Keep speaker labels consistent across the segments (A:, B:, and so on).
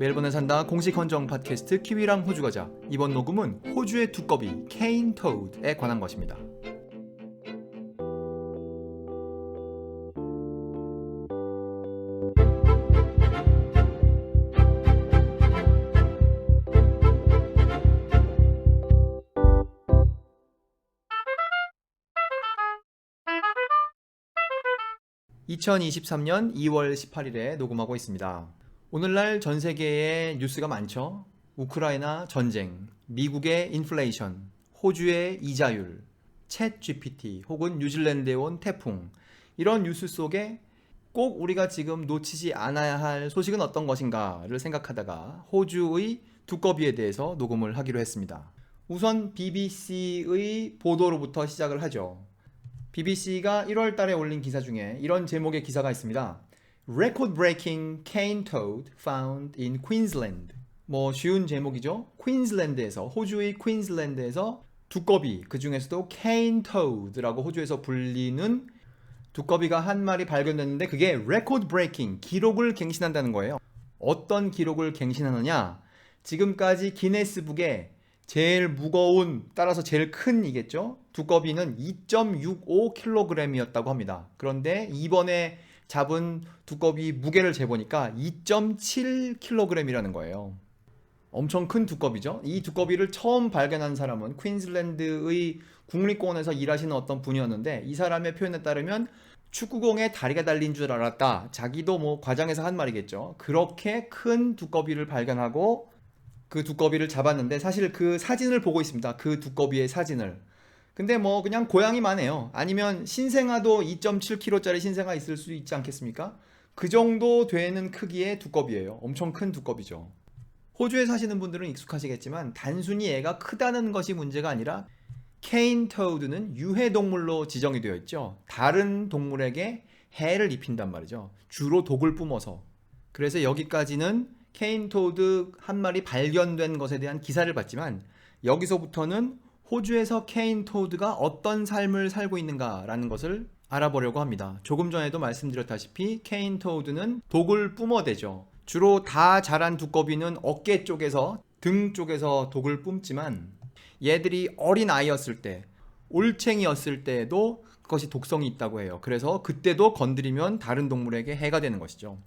A: 멜번에 산다 공식 헌정 팟캐스트 키위랑 호주 가자. 이번 녹음은 호주의 두꺼비 케인 토드에 관한 것입니다. (2023년 2월 18일에) 녹음하고 있습니다. 오늘날 전 세계에 뉴스가 많죠. 우크라이나 전쟁, 미국의 인플레이션, 호주의 이자율, 챗 GPT 혹은 뉴질랜드에 온 태풍, 이런 뉴스 속에 꼭 우리가 지금 놓치지 않아야 할 소식은 어떤 것인가를 생각하다가 호주의 두꺼비에 대해서 녹음을 하기로 했습니다. 우선 BBC의 보도로부터 시작을 하죠. BBC가 1월 달에 올린 기사 중에 이런 제목의 기사가 있습니다. Record-breaking cane toad found in Queensland. 뭐 쉬운 제목이죠. 퀸즐랜드에서, 호주의 퀸즐랜드에서 두꺼비, 그 중에서도 cane toad라고 호주에서 불리는 두꺼비가 한 마리 발견됐는데 그게 record-breaking, 기록을 갱신한다는 거예요. 어떤 기록을 갱신하느냐? 지금까지 기네스북에 제일 무거운, 따라서 제일 큰이겠죠. 두꺼비는 2.65kg이었다고 합니다. 그런데 이번에 잡은 두꺼비 무게를 재보니까 2.7kg이라는 거예요. 엄청 큰 두꺼비죠. 이 두꺼비를 처음 발견한 사람은 퀸즐랜드의 국립공원에서 일하시는 어떤 분이었는데, 이 사람의 표현에 따르면 축구공에 다리가 달린 줄 알았다. 자기도 뭐 과장해서 한 말이겠죠. 그렇게 큰 두꺼비를 발견하고 그 두꺼비를 잡았는데, 사실 그 사진을 보고 있습니다. 그 두꺼비의 사진을. 근데 뭐 그냥 고양이만 해요. 아니면 신생아도 2.7kg짜리 신생아 있을 수 있지 않겠습니까? 그 정도 되는 크기의 두꺼비예요. 엄청 큰 두꺼비죠. 호주에 사시는 분들은 익숙하시겠지만 단순히 애가 크다는 것이 문제가 아니라 케인 토드는 유해동물로 지정이 되어 있죠. 다른 동물에게 해를 입힌단 말이죠. 주로 독을 뿜어서. 그래서 여기까지는 케인 토드 한 마리 발견된 것에 대한 기사를 봤지만, 여기서부터는 호주에서 케인 토드가 어떤 삶을 살고 있는가라는 것을 알아보려고 합니다. 조금 전에도 말씀드렸다시피 케인 토드는 독을 뿜어대죠. 주로 다 자란 두꺼비는 어깨 쪽에서, 등 쪽에서 독을 뿜지만 얘들이 어린 아이였을 때, 올챙이였을 때에도 그것이 독성이 있다고 해요. 그래서 그때도 건드리면 다른 동물에게 해가 되는 것이죠.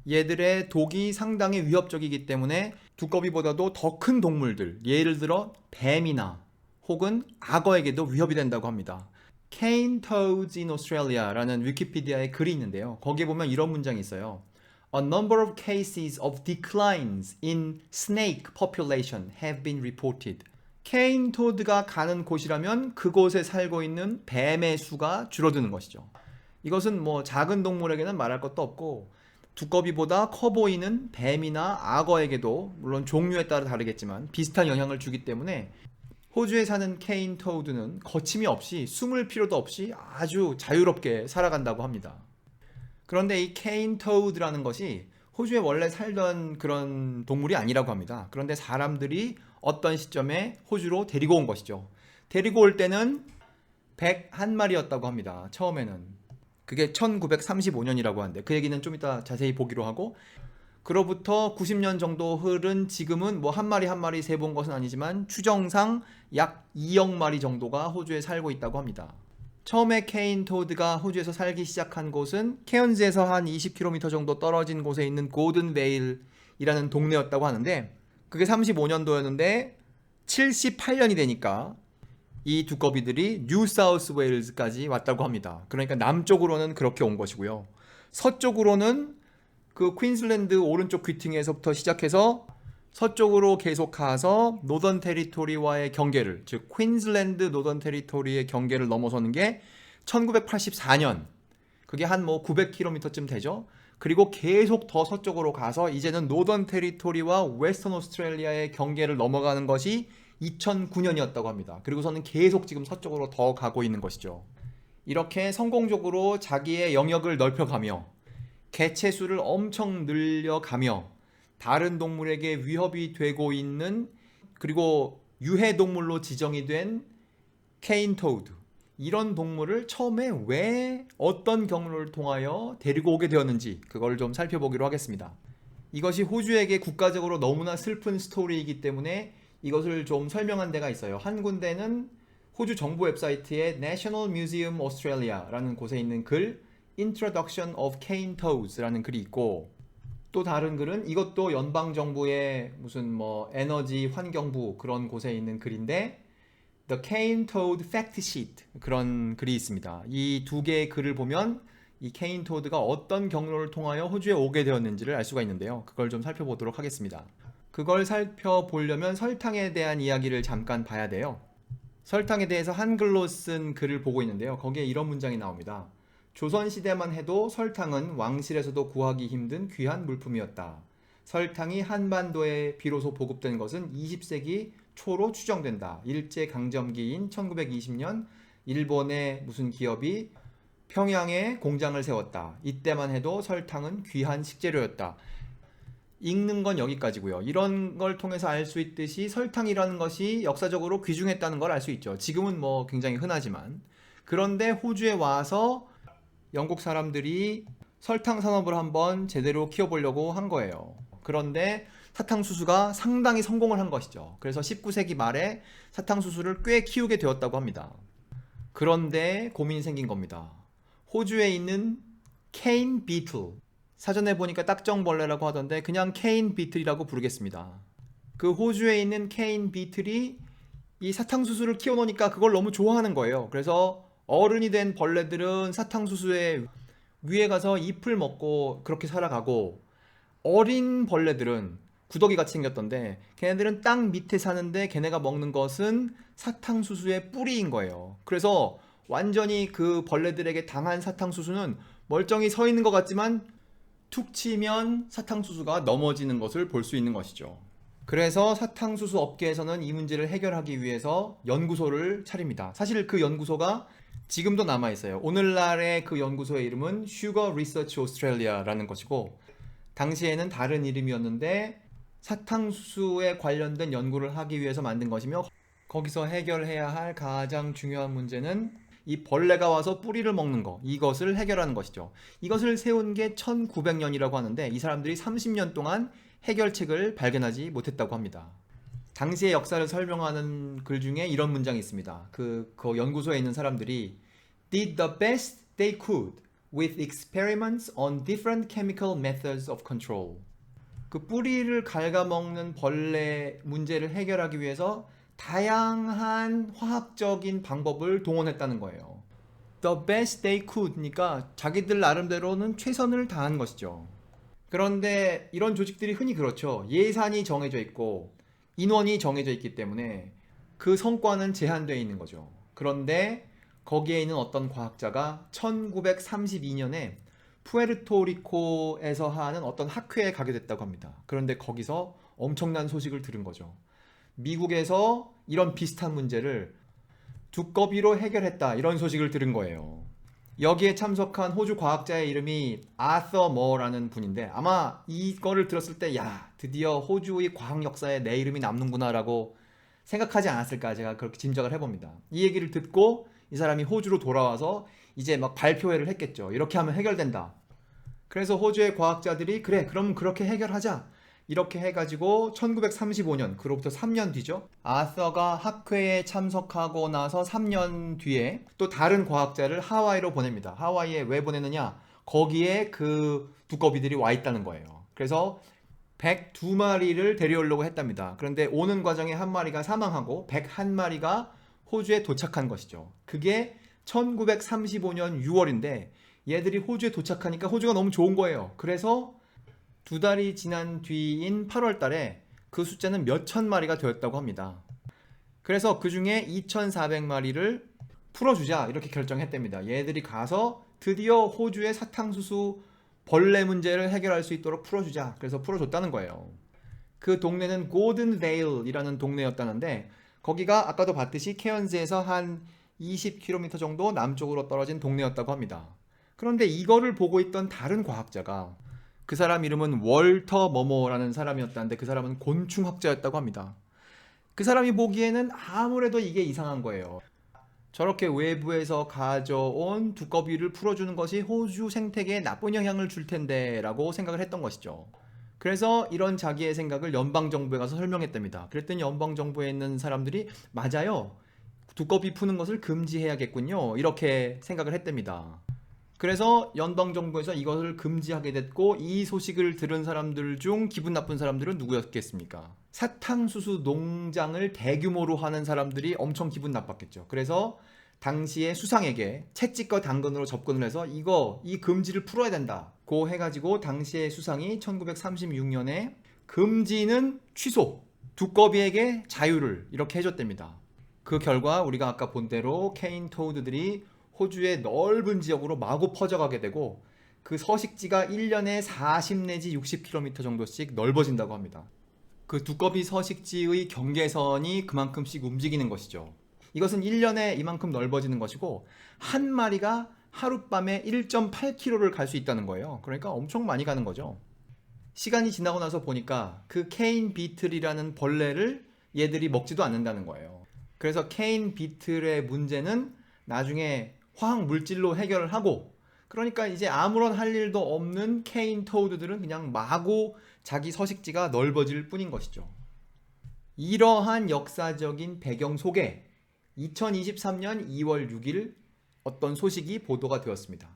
A: 얘들의 독이 상당히 위협적이기 때문에 두꺼비보다도 더 큰 동물들, 예를 들어 뱀이나 혹은 악어에게도 위협이 된다고 합니다. Cane toads in Australia라는 위키피디아에 글이 있는데요. 거기에 보면 이런 문장이 있어요. A number of cases of declines in snake population have been reported. 케인 토드가 가는 곳이라면 그곳에 살고 있는 뱀의 수가 줄어드는 것이죠. 이것은 뭐 작은 동물에게는 말할 것도 없고, 두꺼비보다 커 보이는 뱀이나 악어에게도 물론 종류에 따라 다르겠지만 비슷한 영향을 주기 때문에 호주에 사는 케인 토드는 거침이 없이, 숨을 필요도 없이 아주 자유롭게 살아간다고 합니다. 그런데 이 케인 토드라는 것이 호주에 원래 살던 그런 동물이 아니라고 합니다. 그런데 사람들이 어떤 시점에 호주로 데리고 온 것이죠. 데리고 올 때는 101마리였다고 합니다. 처음에는. 그게 1935년이라고 하는데 그 얘기는 좀 이따 자세히 보기로 하고, 그로부터 90년 정도 흐른 지금은 뭐 한 마리 한 마리 세본 것은 아니지만 추정상 약 2억 마리 정도가 호주에 살고 있다고 합니다. 처음에 케인 토드가 호주에서 살기 시작한 곳은 케언즈에서 한 20km 정도 떨어진 곳에 있는 고든베일이라는 동네였다고 하는데, 그게 35년도였는데 78년이 되니까 이 두꺼비들이 뉴사우스웨일즈까지 왔다고 합니다. 그러니까 남쪽으로는 그렇게 온 것이고요. 서쪽으로는 그 퀸즐랜드 오른쪽 귀퉁이에서부터 시작해서 서쪽으로 계속 가서 노던 테리토리와의 경계를, 즉 퀸즐랜드 노던 테리토리의 경계를 넘어서는 게 1984년, 그게 한 뭐 900km쯤 되죠. 그리고 계속 더 서쪽으로 가서 이제는 노던 테리토리와 웨스턴 오스트레일리아의 경계를 넘어가는 것이 2009년이었다고 합니다. 그리고서는 계속 지금 서쪽으로 더 가고 있는 것이죠. 이렇게 성공적으로 자기의 영역을 넓혀가며 개체수를 엄청 늘려가며 다른 동물에게 위협이 되고 있는, 그리고 유해동물로 지정이 된 케인 토드, 이런 동물을 처음에 왜 어떤 경로를 통하여 데리고 오게 되었는지 그걸 좀 살펴보기로 하겠습니다. 이것이 호주에게 국가적으로 너무나 슬픈 스토리이기 때문에 이것을 좀 설명한 데가 있어요. 한 군데는 호주 정부 웹사이트에 National Museum Australia라는 곳에 있는 글 Introduction of Cane Toads라는 글이 있고, 또 다른 글은 이것도 연방정부의 무슨 뭐 에너지 환경부 그런 곳에 있는 글인데 The Cane Toad Fact Sheet 그런 글이 있습니다. 이 두 개의 글을 보면 이 케인 토드가 어떤 경로를 통하여 호주에 오게 되었는지를 알 수가 있는데요. 그걸 좀 살펴보도록 하겠습니다. 그걸 살펴보려면 설탕에 대한 이야기를 잠깐 봐야 돼요. 설탕에 대해서 한글로 쓴 글을 보고 있는데요. 거기에 이런 문장이 나옵니다. 조선시대만 해도 설탕은 왕실에서도 구하기 힘든 귀한 물품이었다. 설탕이 한반도에 비로소 보급된 것은 20세기 초로 추정된다. 일제강점기인 1920년 일본의 무슨 기업이 평양에 공장을 세웠다. 이때만 해도 설탕은 귀한 식재료였다. 읽는 건 여기까지고요. 이런 걸 통해서 알 수 있듯이 설탕이라는 것이 역사적으로 귀중했다는 걸 알 수 있죠. 지금은 뭐 굉장히 흔하지만. 그런데 호주에 와서 영국 사람들이 설탕 산업을 한번 제대로 키워보려고 한 거예요. 그런데 사탕수수가 상당히 성공을 한 것이죠. 그래서 19세기 말에 사탕수수를 꽤 키우게 되었다고 합니다. 그런데 고민이 생긴 겁니다. 호주에 있는 케인 비틀, 사전에 보니까 딱정벌레라고 하던데 그냥 케인 비틀이라고 부르겠습니다. 그 호주에 있는 케인 비틀이 이 사탕수수를 키워놓으니까 그걸 너무 좋아하는 거예요. 그래서 어른이 된 벌레들은 사탕수수의 위에 가서 잎을 먹고 그렇게 살아가고, 어린 벌레들은 구더기 같이 생겼던데 걔네들은 땅 밑에 사는데 걔네가 먹는 것은 사탕수수의 뿌리인 거예요. 그래서 완전히 그 벌레들에게 당한 사탕수수는 멀쩡히 서 있는 것 같지만 툭 치면 사탕수수가 넘어지는 것을 볼 수 있는 것이죠. 그래서 사탕수수 업계에서는 이 문제를 해결하기 위해서 연구소를 차립니다. 사실 그 연구소가 지금도 남아있어요. 오늘날의 그 연구소의 이름은 Sugar Research Australia라는 것이고, 당시에는 다른 이름이었는데 사탕수수에 관련된 연구를 하기 위해서 만든 것이며, 거기서 해결해야 할 가장 중요한 문제는 이 벌레가 와서 뿌리를 먹는 거, 이것을 해결하는 것이죠. 이것을 세운 게 1900년이라고 하는데 이 사람들이 30년 동안 해결책을 발견하지 못했다고 합니다. 당시의 역사를 설명하는 글 중에 이런 문장이 있습니다. 그 연구소에 있는 사람들이 did the best they could with experiments on different chemical methods of control. 그 뿌리를 갉아먹는 벌레 문제를 해결하기 위해서 다양한 화학적인 방법을 동원했다는 거예요. The best they could니까 자기들 나름대로는 최선을 다한 것이죠. 그런데 이런 조직들이 흔히 그렇죠. 예산이 정해져 있고 인원이 정해져 있기 때문에 그 성과는 제한되어 있는 거죠. 그런데 거기에 있는 어떤 과학자가 1932년에 푸에르토리코에서 하는 어떤 학회에 가게 됐다고 합니다. 그런데 거기서 엄청난 소식을 들은 거죠. 미국에서 이런 비슷한 문제를 두꺼비로 해결했다, 이런 소식을 들은 거예요. 여기에 참석한 호주 과학자의 이름이 아서 머라는 분인데, 아마 이거를 들었을 때 야, 드디어 호주의 과학 역사에 내 이름이 남는구나 라고 생각하지 않았을까, 제가 그렇게 짐작을 해봅니다. 이 얘기를 듣고 이 사람이 호주로 돌아와서 이제 막 발표회를 했겠죠. 이렇게 하면 해결된다. 그래서 호주의 과학자들이 그래, 그럼 그렇게 해결하자, 이렇게 해가지고 1935년, 그로부터 3년 뒤죠. 아서가 학회에 참석하고 나서 3년 뒤에 또 다른 과학자를 하와이로 보냅니다. 하와이에 왜 보내느냐? 거기에 그 두꺼비들이 와 있다는 거예요. 그래서 102마리를 데려오려고 했답니다. 그런데 오는 과정에 한 마리가 사망하고 101마리가 호주에 도착한 것이죠. 그게 1935년 6월인데 얘들이 호주에 도착하니까 호주가 너무 좋은 거예요. 그래서 2달이 지난 뒤인 8월 달에 그 숫자는 몇천 마리가 되었다고 합니다. 그래서 그 중에 2,400마리를 풀어주자, 이렇게 결정했답니다. 얘들이 가서 드디어 호주의 사탕수수 벌레 문제를 해결할 수 있도록 풀어주자. 그래서 풀어줬다는 거예요. 그 동네는 고든베일이라는 동네였다는데, 거기가 아까도 봤듯이 케언즈에서 한 20km 정도 남쪽으로 떨어진 동네였다고 합니다. 그런데 이거를 보고 있던 다른 과학자가, 그 사람 이름은 월터 머모라는 사람이었다는데 그 사람은 곤충학자였다고 합니다. 그 사람이 보기에는 아무래도 이게 이상한 거예요. 저렇게 외부에서 가져온 두꺼비를 풀어주는 것이 호주 생태계에 나쁜 영향을 줄 텐데 라고 생각을 했던 것이죠. 그래서 이런 자기의 생각을 연방정부에 가서 설명했답니다. 그랬더니 연방정부에 있는 사람들이 맞아요. 두꺼비 푸는 것을 금지해야겠군요. 이렇게 생각을 했답니다. 그래서 연방정부에서 이것을 금지하게 됐고 이 소식을 들은 사람들 중 기분 나쁜 사람들은 누구였겠습니까? 사탕수수 농장을 대규모로 하는 사람들이 엄청 기분 나빴겠죠. 그래서 당시에 수상에게 채찍과 당근으로 접근을 해서 이 금지를 풀어야 된다고 해가지고 당시에 수상이 1936년에 금지는 취소, 두꺼비에게 자유를 이렇게 해줬답니다. 그 결과 우리가 아까 본 대로 케인 토우드들이 호주의 넓은 지역으로 마구 퍼져가게 되고 그 서식지가 1년에 40 내지 60km 정도씩 넓어진다고 합니다. 그 두꺼비 서식지의 경계선이 그만큼씩 움직이는 것이죠. 이것은 1년에 이만큼 넓어지는 것이고 한 마리가 하룻밤에 1.8km를 갈 수 있다는 거예요. 그러니까 엄청 많이 가는 거죠. 시간이 지나고 나서 보니까 그 케인 비틀이라는 벌레를 얘들이 먹지도 않는다는 거예요. 그래서 케인 비틀의 문제는 나중에 화학 물질로 해결을 하고 그러니까 이제 아무런 할 일도 없는 케인 토우드들은 그냥 마구 자기 서식지가 넓어질 뿐인 것이죠. 이러한 역사적인 배경 속에 2023년 2월 6일 어떤 소식이 보도가 되었습니다.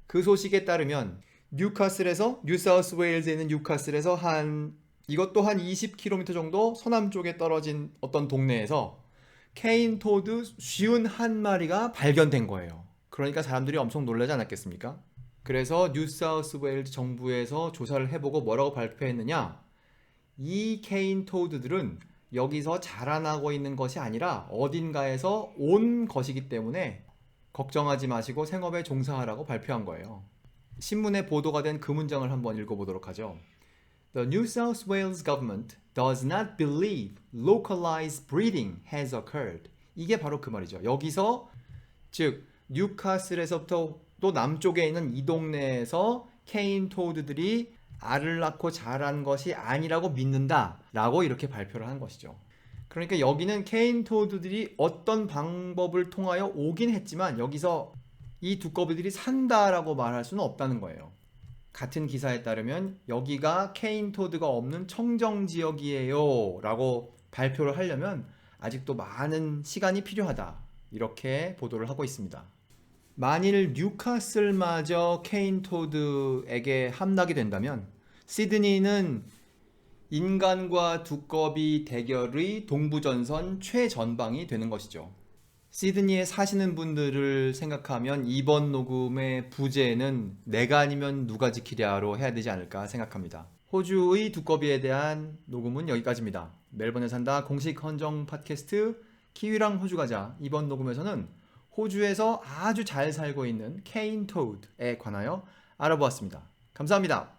A: 그 소식에 따르면 뉴사우스웨일즈에 있는 뉴카슬에서 이것도 한 20km 정도 서남쪽에 떨어진 어떤 동네에서 케인 토드 51마리가 발견된 거예요. 그러니까 사람들이 엄청 놀라지 않았겠습니까? 그래서 뉴사우스웨일즈 정부에서 조사를 해보고 뭐라고 발표했느냐? 이 케인 토드들은 여기서 자라나고 있는 것이 아니라 어딘가에서 온 것이기 때문에 걱정하지 마시고 생업에 종사하라고 발표한 거예요. 신문에 보도가 된 그 문장을 한번 읽어보도록 하죠. The New South Wales government does not believe localized breeding has occurred. 이게 바로 그 말이죠. 여기서 즉 뉴카슬에서부터 또 남쪽에 있는 이 동네에서 케인 토드들이 알을 낳고 자란 것이 아니라고 믿는다 라고 이렇게 발표를 한 것이죠. 그러니까 여기는 케인 토드들이 어떤 방법을 통하여 오긴 했지만 여기서 이 두꺼비들이 산다라고 말할 수는 없다는 거예요. 같은 기사에 따르면 여기가 케인 토드가 없는 청정 지역이에요 라고 발표를 하려면 아직도 많은 시간이 필요하다 이렇게 보도를 하고 있습니다. 만일 뉴카슬마저 케인 토드에게 함락이 된다면 시드니는 인간과 두꺼비 대결의 동부전선 최전방이 되는 것이죠. 시드니에 사시는 분들을 생각하면 이번 녹음의 부제는 내가 아니면 누가 지키랴로 해야 되지 않을까 생각합니다. 호주의 두꺼비에 대한 녹음은 여기까지입니다. 멜번에 산다 공식 헌정 팟캐스트 키위랑 호주 가자. 이번 녹음에서는 호주에서 아주 잘 살고 있는 케인 토드에 관하여 알아보았습니다. 감사합니다.